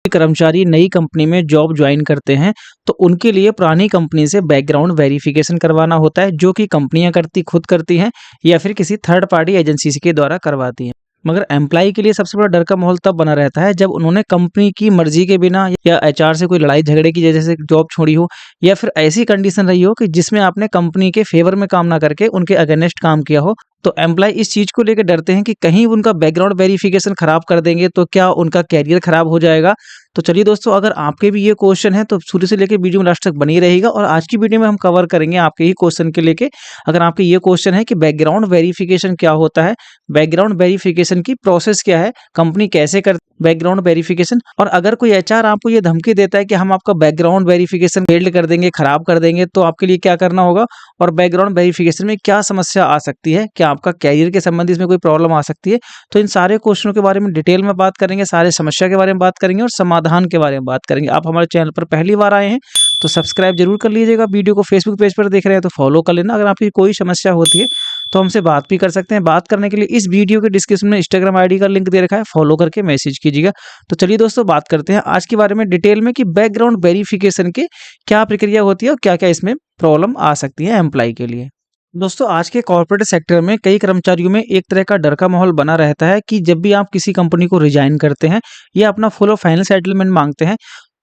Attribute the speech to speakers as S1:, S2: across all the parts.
S1: कर्मचारी नई कंपनी में जॉब ज्वाइन करते हैं तो उनके लिए पुरानी कंपनी से बैकग्राउंड वेरिफिकेशन करवाना होता है, जो कि कंपनियां खुद करती हैं या फिर किसी थर्ड पार्टी एजेंसी के द्वारा करवाती हैं। मगर एम्प्लॉय के लिए सबसे बड़ा डर का माहौल तब बना रहता है जब उन्होंने कंपनी की मर्जी के बिना या एचआर से कोई लड़ाई झगड़े की वजह से जॉब छोड़ी हो, या फिर ऐसी कंडीशन रही हो कि जिसमें आपने कंपनी के फेवर में काम ना करके उनके अगेंस्ट काम किया हो। तो एम्प्लॉय इस चीज को लेकर डरते हैं कि कहीं उनका बैकग्राउंड वेरिफिकेशन खराब कर देंगे तो क्या उनका कैरियर खराब हो जाएगा। तो चलिए दोस्तों, अगर आपके भी ये क्वेश्चन है तो शुरू से लेकर वीडियो में लास्ट तक बनी रहेगा, और आज की वीडियो में हम कवर करेंगे आपके ही क्वेश्चन के लेके। अगर आपके ये क्वेश्चन है कि बैकग्राउंड वेरिफिकेशन क्या होता है, बैकग्राउंड वेरिफिकेशन की प्रोसेस क्या है, कंपनी कैसे कर बैकग्राउंड वेरिफिकेशन, और अगर कोई एचआर आपको ये धमकी देता है कि हम आपका बैकग्राउंड वेरिफिकेशन फेल्ड कर देंगे, खराब कर देंगे, तो आपके लिए क्या करना होगा, और बैकग्राउंड वेरिफिकेशन में क्या समस्या आ सकती है, क्या आपका कैरियर के संबंधी इसमें कोई प्रॉब्लम आ सकती है। तो इन सारे क्वेश्चनों के बारे में डिटेल में बात करेंगे, सारे समस्या के बारे में बात करेंगे और समाधान के बारे में बात करेंगे। आप हमारे चैनल पर पहली बार आए हैं तो सब्सक्राइब जरूर कर लीजिएगा। वीडियो को फेसबुक पेज पर देख रहे हैं तो फॉलो कर लेना। अगर आपकी कोई समस्या होती है तो हमसे बात भी कर सकते हैं। बात करने के लिए इस वीडियो के डिस्क्रिप्शन में इंस्टाग्राम आईडी का लिंक दे रखा है, फॉलो करके मैसेज कीजिएगा। तो चलिए दोस्तों, बात करते हैं आज के बारे में डिटेल में कि बैकग्राउंड वेरिफिकेशन की क्या प्रक्रिया होती है और क्या क्या इसमें प्रॉब्लम आ सकती है एम्प्लॉय के लिए। दोस्तों, आज के कॉर्पोरेट सेक्टर में कई कर्मचारियों में एक तरह का डर का माहौल बना रहता है कि जब भी आप किसी कंपनी को रिजाइन करते हैं या अपना फुल और फाइनल सेटलमेंट मांगते हैं,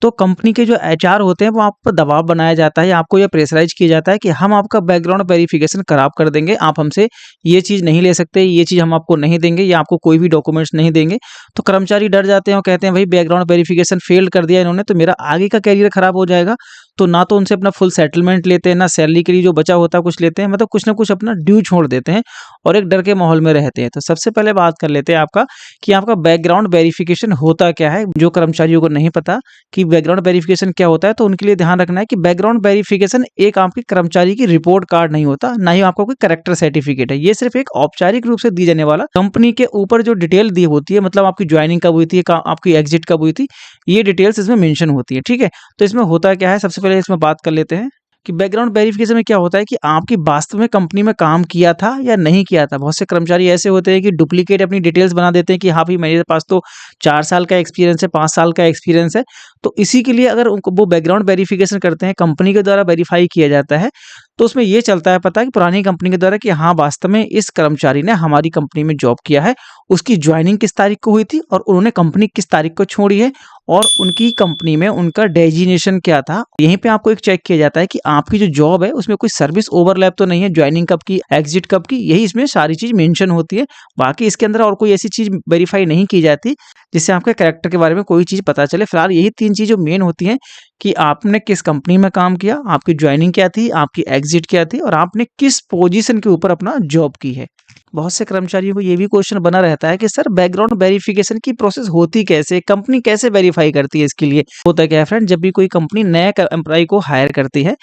S1: तो कंपनी के जो एचआर होते हैं वो आप पर दबाव बनाया जाता है या आपको ये प्रेशराइज किया जाता है कि हम आपका बैकग्राउंड वेरिफिकेशन खराब कर देंगे, आप हमसे ये चीज़ नहीं ले सकते, ये चीज़ हम आपको नहीं देंगे या आपको कोई भी डॉक्यूमेंट्स नहीं देंगे। तो कर्मचारी डर जाते हैं और कहते हैं भाई बैकग्राउंड वेरिफिकेशन फेल कर दिया इन्होंने तो मेरा आगे का कैरियर खराब हो जाएगा। तो ना तो उनसे अपना फुल सेटलमेंट लेते हैं, ना सैलरी के लिए जो बचा होता है कुछ लेते हैं, मतलब कुछ ना कुछ अपना ड्यू छोड़ देते हैं और एक डर के माहौल में रहते हैं। तो सबसे पहले बात कर लेते हैं आपका कि आपका बैकग्राउंड वेरिफिकेशन होता क्या है। जो कर्मचारियों को नहीं पता कि बैकग्राउंड वेरिफिकेशन क्या होता है, तो उनके लिए ध्यान रखना है कि बैकग्राउंड वेरिफिकेशन एक आपके कर्मचारी की रिपोर्ट कार्ड नहीं होता, ना ही आपका कोई कैरेक्टर सर्टिफिकेट है। ये सिर्फ एक औपचारिक रूप से दी जाने वाला कंपनी के ऊपर जो डिटेल दी होती है, मतलब आपकी ज्वाइनिंग कब हुई थी, आपकी एग्जिट कब हुई थी, ये डिटेल्स इसमें मेंशन होती है। ठीक है, तो इसमें होता क्या है, सबसे पहले इसमें बात कर लेते हैं कि बैकग्राउंड वेरिफिकेशन में क्या होता है कि आपकी वास्तव में कंपनी में काम किया था या नहीं किया था। बहुत से कर्मचारी ऐसे होते हैं कि डुप्लीकेट अपनी डिटेल्स बना देते हैं कि हाँ भाई मेरे पास तो 4 साल का एक्सपीरियंस है, 5 साल का एक्सपीरियंस है। तो इसी के लिए अगर उनको वो बैकग्राउंड वेरिफिकेशन करते हैं, कंपनी के द्वारा वेरीफाई किया जाता है, तो उसमें ये चलता है पता कि पुरानी कंपनी के द्वारा कि हाँ वास्तव में इस कर्मचारी ने हमारी कंपनी में जॉब किया है, उसकी ज्वाइनिंग किस तारीख को हुई थी और उन्होंने कंपनी किस तारीख को छोड़ी है, और उनकी कंपनी में उनका डेजिग्नेशन क्या था। यहीं पे आपको एक चेक किया जाता है कि आपकी जो जॉब है उसमें कोई सर्विस ओवरलैप तो नहीं है, ज्वाइनिंग कब की, एग्जिट कब की, यही इसमें सारी चीज मेंशन होती है। बाकी इसके अंदर और कोई ऐसी चीज वेरीफाई नहीं की जाती जिससे आपके कैरेक्टर के बारे में कोई चीज पता चले। फिलहाल यही 3 चीज जो मेन होती हैं कि आपने किस कंपनी में काम किया, आपकी ज्वाइनिंग क्या थी, आपकी एग्जिट क्या थी, और आपने किस पोजीशन के ऊपर अपना जॉब की है। बहुत से कर्मचारियों को ये भी क्वेश्चन बना रहता है कि सर बैकग्राउंड वेरिफिकेशन की प्रोसेस होती कैसे, कंपनी कैसे वेरीफाई करती है। इसके लिए होता क्या है फ्रेंड, जब भी कोई कंपनी नया एम्प्लॉय को हायर करती है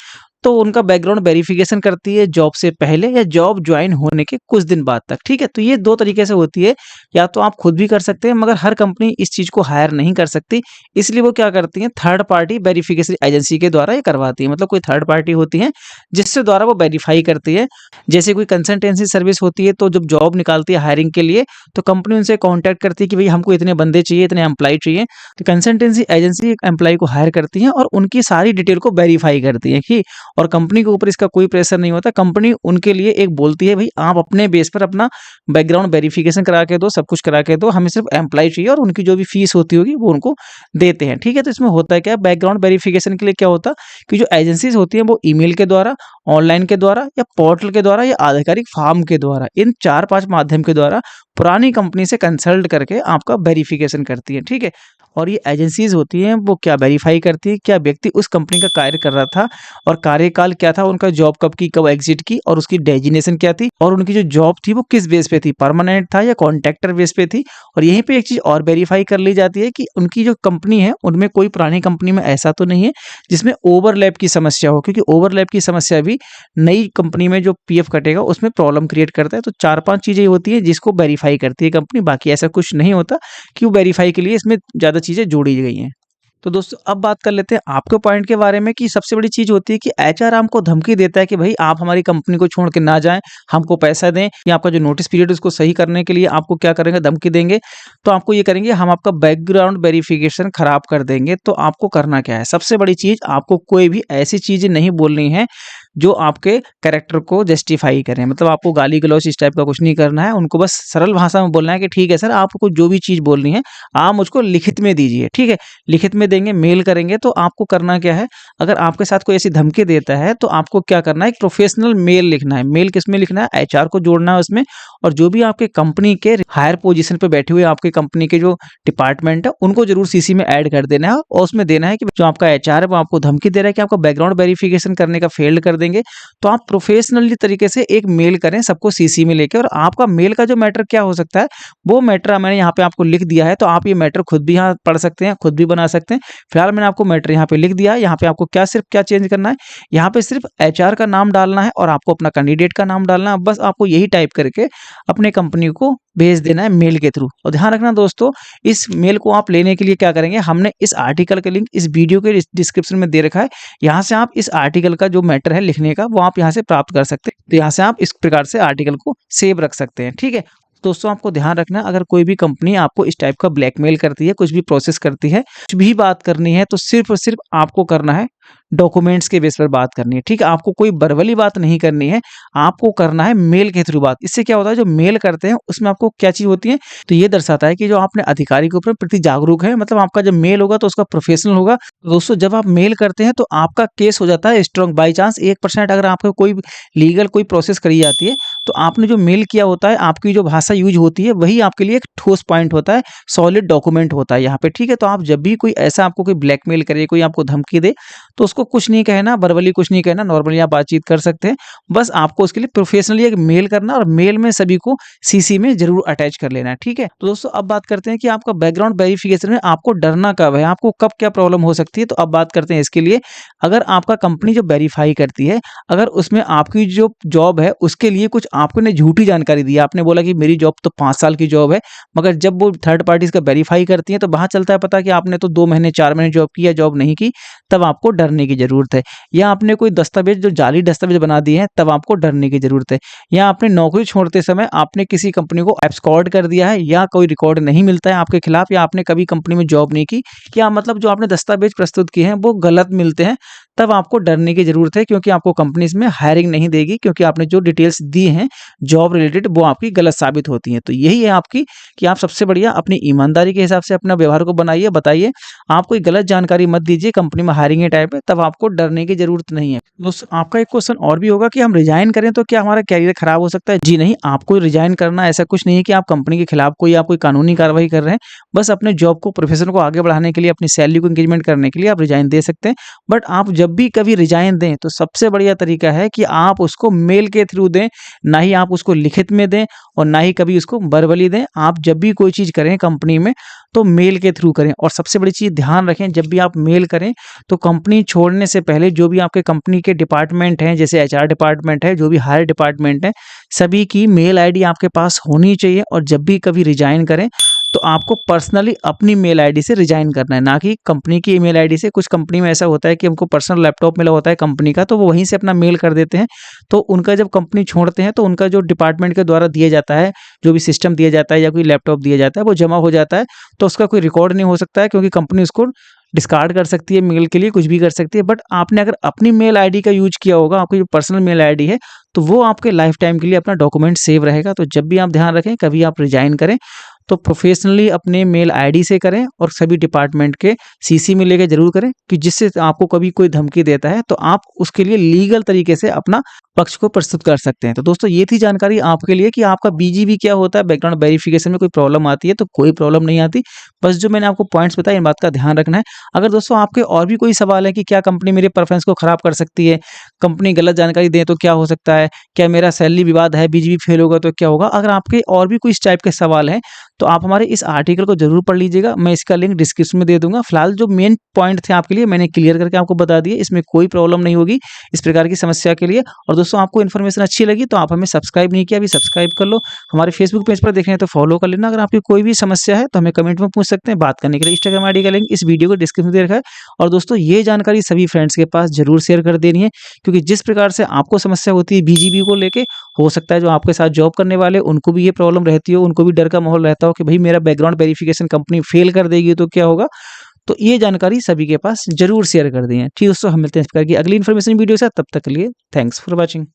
S1: तो उनका बैकग्राउंड वेरिफिकेशन करती है जॉब से पहले या जॉब ज्वाइन होने के कुछ दिन बाद तक। ठीक है, तो ये 2 तरीके से होती है, या तो आप खुद भी कर सकते हैं, मगर हर कंपनी इस चीज को हायर नहीं कर सकती, इसलिए वो क्या करती है, थर्ड पार्टी वेरिफिकेशन एजेंसी के द्वारा ये करवाती है। मतलब कोई थर्ड पार्टी होती है जिससे द्वारा वो वेरीफाई करती है। जैसे कोई कंसल्टेंसी सर्विस होती है, तो जब जॉब निकालती है हायरिंग के लिए तो कंपनी उनसे कॉन्टैक्ट करती है कि भाई हमको इतने बंदे चाहिए, इतने एम्प्लॉय चाहिए। तो कंसल्टेंसी एजेंसी एम्प्लॉय को हायर करती है और उनकी सारी डिटेल को वेरीफाई करती है कि, और कंपनी के ऊपर इसका कोई प्रेशर नहीं होता। कंपनी उनके लिए एक बोलती है भाई आप अपने बेस पर अपना बैकग्राउंड वेरिफिकेशन करा के दो, सब कुछ करा के दो, हमें सिर्फ एम्प्लॉय चाहिए, और उनकी जो भी फीस होती होगी वो उनको देते हैं। ठीक है, तो इसमें होता है क्या, बैकग्राउंड वेरिफिकेशन के लिए क्या होता है कि जो एजेंसीज होती हैं वो ईमेल के द्वारा, ऑनलाइन के द्वारा, या पोर्टल के द्वारा, या आधिकारिक फॉर्म के द्वारा, इन 4-5 माध्यम के द्वारा पुरानी कंपनी से कंसल्ट करके आपका वेरिफिकेशन करती है। ठीक है, और ये एजेंसीज होती हैं वो क्या वेरीफाई करती है, क्या व्यक्ति उस कंपनी का कार्य कर रहा था और कार्यकाल क्या था, उनका जॉब कब की, कब एग्जिट की, और उसकी डेजिग्नेशन क्या थी, और उनकी जो जॉब थी वो किस बेस पे थी, परमानेंट था या कॉन्ट्रैक्टर बेस पे थी। और यहीं पे एक चीज और वेरीफाई कर ली जाती है कि उनकी जो कंपनी है उनमें कोई पुरानी कंपनी में ऐसा तो नहीं है जिसमें ओवरलैप की समस्या हो, क्योंकि ओवरलैप की समस्या भी नई कंपनी में जो पीएफ कटेगा उसमें प्रॉब्लम क्रिएट करता है। तो 4-5 चीजें होती है जिसको वेरीफाई करती है कंपनी, बाकी ऐसा कुछ नहीं होता कि वो वेरीफाई के लिए इसमें ज्यादा चीजें जोड़ी गई हैं। तो दोस्तों अब बात कर लेते हैं आपके पॉइंट के बारे में कि सबसे बड़ी चीज़ होती है कि एचआर हमको धमकी देता है कि भाई आप हमारी कंपनी को छोड़ के ना जाएँ, हमको पैसा दें या आपका जो नोटिस पीरियड है उसको सही करने के लिए आपको क्या करेंगे, धमकी देंगे। तो आपको ये करेंगे, हम आपका बैकग्राउंड वेरिफिकेशन खराब कर देंगे। तो आपको करना क्या है? सबसे बड़ी चीज़, आपको कोई भी ऐसी चीज़ें नहीं बोलनी है जो आपके कैरेक्टर को जस्टिफाई करें। मतलब आपको गाली-गलौच इस टाइप का कुछ नहीं करना है। उनको बस सरल भाषा में बोलना है कि ठीक है सर, आपको जो भी चीज़ बोलनी है, आप मुझको लिखित में दीजिए, ठीक है? लिखित में देंगे, मेल करेंगे। तो आपको करना क्या है, अगर आपके साथ कोई ऐसी धमकी देता है तो आपको क्या करना है, एक प्रोफेशनल मेल लिखना है। मेल किसमें लिखना है? एचआर को जोड़ना है उसमें, और जो भी आपके कंपनी के हायर पोजीशन पे बैठे हुए आपके कंपनी के जो डिपार्टमेंट है, उनको जरूर सीसी में ऐड कर देना है और उसमें देना है कि जो आपका एचआर है वो आपको धमकी दे रहा है कि आपका बैकग्राउंड वेरिफिकेशन करने का फेल्ड कर देंगे। तो आप प्रोफेशनली तरीके से एक मेल करें सबको सीसी में लेके, और आपका मेल का जो मैटर क्या हो सकता है, वो मैटर मैंने यहाँ पे आपको लिख दिया है। तो आप ये मैटर खुद भी यहाँ पढ़ सकते हैं, खुद भी बना सकते हैं। फिलहाल मैंने आपको मैटर यहाँ पे लिख दिया है। यहाँ पे आपको सिर्फ क्या चेंज करना है, यहाँ पे सिर्फ एचआर का नाम डालना है और आपको अपना कैंडिडेट का नाम डालना है। बस आपको यही टाइप करके अपने कंपनी को भेज देना है मेल के थ्रू। और ध्यान रखना दोस्तों, इस मेल को आप लेने के लिए क्या करेंगे, हमने इस आर्टिकल का लिंक इस वीडियो के डिस्क्रिप्शन में दे रखा है। यहाँ से आप इस आर्टिकल का जो मैटर है लिखने का, वो आप यहाँ से प्राप्त कर सकते हैं। तो यहाँ से आप इस प्रकार से आर्टिकल को सेव रख सकते हैं, ठीक है। दोस्तों आपको ध्यान रखना है, अगर कोई भी कंपनी आपको इस टाइप का ब्लैकमेल करती है, कुछ भी प्रोसेस करती है, कुछ भी बात करनी है, तो सिर्फ और सिर्फ आपको करना है डॉक्यूमेंट्स के बेस पर बात करनी है, ठीक है। आपको कोई वर्बली बात नहीं करनी है, आपको करना है मेल के थ्रू बात। इससे क्या होता है, जो मेल करते हैं उसमें आपको क्या चीज होती है, तो ये दर्शाता है कि जो आपने अधिकारी के ऊपर प्रति जागरूक है। मतलब आपका जब मेल होगा तो उसका प्रोफेशनल होगा। तो दोस्तों जब आप मेल करते हैं तो आपका केस हो जाता है स्ट्रॉन्ग। बाई चांस 1% अगर आपको कोई लीगल कोई प्रोसेस करी जाती है, तो आपने जो मेल किया होता है, आपकी जो भाषा यूज होती है, वही आपके लिए एक ठोस पॉइंट होता है, सॉलिड डॉक्यूमेंट होता है यहाँ पे, ठीक है। तो आप जब भी कोई ऐसा आपको कोई ब्लैकमेल करे, कोई आपको धमकी दे, तो उसको कुछ नहीं कहना, वर्बली कुछ नहीं कहना, नॉर्मली आप बातचीत कर सकते हैं। बस आपको उसके लिए प्रोफेशनली एक मेल करना, और मेल में सभी को सीसी में जरूर अटैच कर लेना है, ठीक है। तो दोस्तों अब बात करते हैं कि आपका बैकग्राउंड वेरिफिकेशन में आपको डरना कब है, आपको कब क्या प्रॉब्लम हो सकती है। तो अब बात करते हैं इसके लिए, अगर आपका कंपनी जो वेरीफाई करती है, अगर उसमें आपकी जो जॉब है उसके लिए कुछ आपने झूठी जानकारी दी, आपने बोला कि मेरी जॉब तो 5 साल की जॉब है, मगर जब वो थर्ड पार्टीज का वेरीफाई करती है तो वहां चलता है पता कि आपने तो 2 महीने 4 महीने जॉब की या जॉब नहीं की, तब आपको डरने की जरूरत है। या आपने कोई दस्तावेज जो जाली दस्तावेज बना दिए हैं, तब आपको डरने की जरूरत है। या आपने नौकरी छोड़ते समय आपने किसी कंपनी को एब्सकॉर्ड कर दिया है, या कोई रिकॉर्ड नहीं मिलता है आपके खिलाफ, या आपने कभी कंपनी में जॉब नहीं की, या मतलब जो आपने दस्तावेज प्रस्तुत किए हैं वो गलत मिलते हैं, तब आपको डरने की जरूरत है। क्योंकि आपको कंपनी इसमें हायरिंग नहीं देगी, क्योंकि आपने जो डिटेल्स दी हैं जॉब रिलेटेड वो आपकी गलत साबित होती हैं। तो यही है आपकी कि आप सबसे बढ़िया अपनी ईमानदारी के हिसाब से अपना व्यवहार को बनाइए, बताइए, आप कोई गलत जानकारी मत दीजिए कंपनी में हायरिंग के टाइम पे, तब आपको डरने की जरूरत नहीं है। दोस्तों आपका एक क्वेश्चन और भी होगा कि हम रिजाइन करें तो क्या हमारा कैरियर खराब हो सकता है। जी नहीं, आपको रिजाइन करना ऐसा कुछ नहीं है कि आप कंपनी के खिलाफ कोई आप कोई कानूनी कार्रवाई कर रहे हैं। बस अपने जॉब को प्रोफेशन को आगे बढ़ाने के लिए, अपनी सैलरी को इंक्रीमेंट करने के लिए आप रिजाइन दे सकते हैं। बट आप जब भी कभी रिजाइन दें तो सबसे बढ़िया तरीका है कि आप उसको मेल के थ्रू दें, ना ही आप उसको लिखित में दें और ना ही कभी उसको वर्बली दें। आप जब भी कोई चीज करें कंपनी में तो मेल के थ्रू करें। और सबसे बड़ी चीज ध्यान रखें, जब भी आप मेल करें तो कंपनी छोड़ने से पहले जो भी आपके कंपनी के डिपार्टमेंट हैं, जैसे एचआर डिपार्टमेंट है, जो भी हायर डिपार्टमेंट है, सभी की मेल आईडी आपके पास होनी चाहिए। और जब भी कभी रिजाइन करें तो आपको पर्सनली अपनी मेल आईडी से रिजाइन करना है, ना कि कंपनी की ईमेल आईडी से। कुछ कंपनी में ऐसा होता है कि हमको पर्सनल लैपटॉप मिला होता है कंपनी का, तो वो वहीं से अपना मेल कर देते हैं। तो उनका जब कंपनी छोड़ते हैं तो उनका जो डिपार्टमेंट के द्वारा दिया जाता है, जो भी सिस्टम दिया जाता है या कोई लैपटॉप दिया जाता है, वो जमा हो जाता है। तो उसका कोई रिकॉर्ड नहीं हो सकता है, क्योंकि कंपनी उसको डिस्कार्ड कर सकती है, मेल के लिए कुछ भी कर सकती है। बट आपने अगर अपनी मेल आईडी का यूज किया होगा, आपकी जो पर्सनल मेल आईडी है, तो वो आपके लाइफ टाइम के लिए अपना डॉक्यूमेंट सेव रहेगा। तो जब भी आप ध्यान रखें, कभी आप रिजाइन करें तो प्रोफेशनली अपने मेल आईडी से करें, और सभी डिपार्टमेंट के सीसी में लेके जरूर करें, कि जिससे आपको कभी कोई धमकी देता है तो आप उसके लिए लीगल तरीके से अपना पक्ष को प्रस्तुत कर सकते हैं। तो दोस्तों ये थी जानकारी आपके लिए कि आपका बीजीबी क्या होता है, बैकग्राउंड वेरिफिकेशन में कोई प्रॉब्लम आती है तो कोई प्रॉब्लम नहीं आती। बस जो मैंने आपको पॉइंट्स बताए, इन बात का ध्यान रखना है। अगर दोस्तों आपके और भी कोई सवाल है कि क्या कंपनी मेरे प्रेफरेंस को खराब कर सकती है, कंपनी गलत जानकारी दे तो क्या हो सकता है, क्या मेरा सैलरी विवाद है, बीजीबी फेल होगा तो क्या होगा, अगर आपके और भी कोई इस टाइप के सवाल हैं तो आप हमारे इस आर्टिकल को जरूर पढ़ लीजिएगा। मैं इसका लिंक डिस्क्रिप्शन में दे दूंगा। फिलहाल जो मेन पॉइंट थे आपके लिए मैंने क्लियर करके आपको बता दिए, इसमें कोई प्रॉब्लम नहीं होगी इस प्रकार की समस्या के लिए। और दोस्तों आपको इन्फॉर्मेशन अच्छी लगी तो आप हमें सब्सक्राइब नहीं किया, अभी सब्सक्राइब कर लो। हमारे फेसबुक पेज पर देख रहे हैं तो फॉलो कर लेना। अगर आपकी कोई भी समस्या है तो हमें कमेंट में पूछ सकते हैं। बात करने के लिए इंस्टाग्राम आईडी का लिंक इस वीडियो को डिस्क्रिप्शन में दे रखा है। और दोस्तों ये जानकारी सभी फ्रेंड्स के पास जरूर शेयर कर देनी है, क्योंकि जिस प्रकार से आपको समस्या होती है बीजीबी को लेके, हो सकता है जो आपके साथ जॉब करने वाले उनको भी ये प्रॉब्लम रहती हो, उनको भी डर का माहौल रहता हो कि भाई मेरा बैकग्राउंड वेरिफिकेशन कंपनी फेल कर देगी तो क्या होगा। तो ये जानकारी सभी के पास जरूर शेयर कर दी है। ठीक है दोस्तों, हम मिलते हैं इस प्रकार की अगली इन्फॉर्मेशन वीडियो से। तब तक के लिए थैंक्स फॉर वॉचिंग।